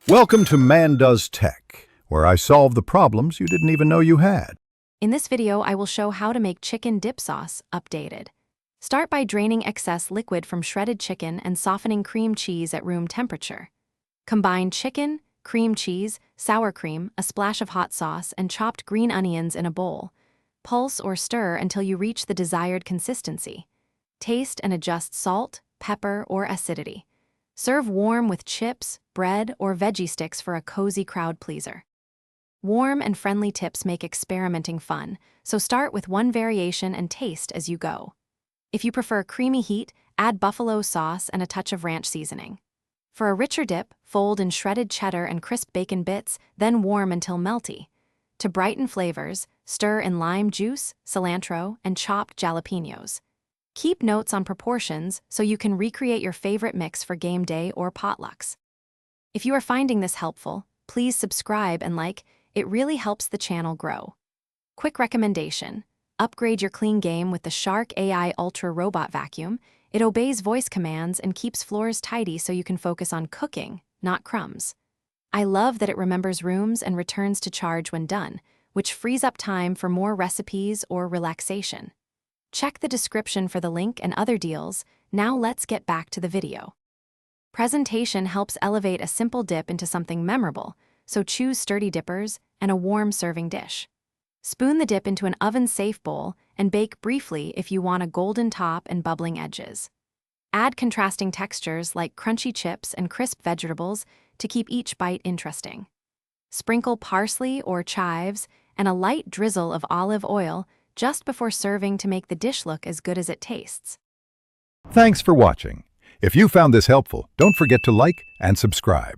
Welcome to Man Does Tech, where I solve the problems you didn't even know you had. In this video, I will show how to make chicken dip sauce updated. Start by draining excess liquid from shredded chicken and softening cream cheese at room temperature. Combine chicken, cream cheese, sour cream, a splash of hot sauce, and chopped green onions in a bowl. Pulse or stir until you reach the desired consistency. Taste and adjust salt, pepper, or acidity. Serve warm with chips, bread, or veggie sticks for a cozy crowd pleaser. Warm and friendly tips make experimenting fun, so start with one variation and taste as you go. If you prefer creamy heat, add buffalo sauce and a touch of ranch seasoning. For a richer dip, fold in shredded cheddar and crisp bacon bits, then warm until melty. To brighten flavors, stir in lime juice, cilantro, and chopped jalapenos. Keep notes on proportions so you can recreate your favorite mix for game day or potlucks. If you are finding this helpful, please subscribe and like. It really helps the channel grow. Quick recommendation: upgrade your clean game with the Shark AI Ultra Robot Vacuum. It obeys voice commands and keeps floors tidy so you can focus on cooking, not crumbs. I love that it remembers rooms and returns to charge when done, which frees up time for more recipes or relaxation. Check the description for the link and other deals. Now let's get back to the video. Presentation helps elevate a simple dip into something memorable, so choose sturdy dippers and a warm serving dish. Spoon the dip into an oven-safe bowl and bake briefly if you want a golden top and bubbling edges. Add contrasting textures like crunchy chips and crisp vegetables to keep each bite interesting. Sprinkle parsley or chives and a light drizzle of olive oil just before serving to make the dish look as good as it tastes. Thanks for watching. If you found this helpful, don't forget to like and subscribe.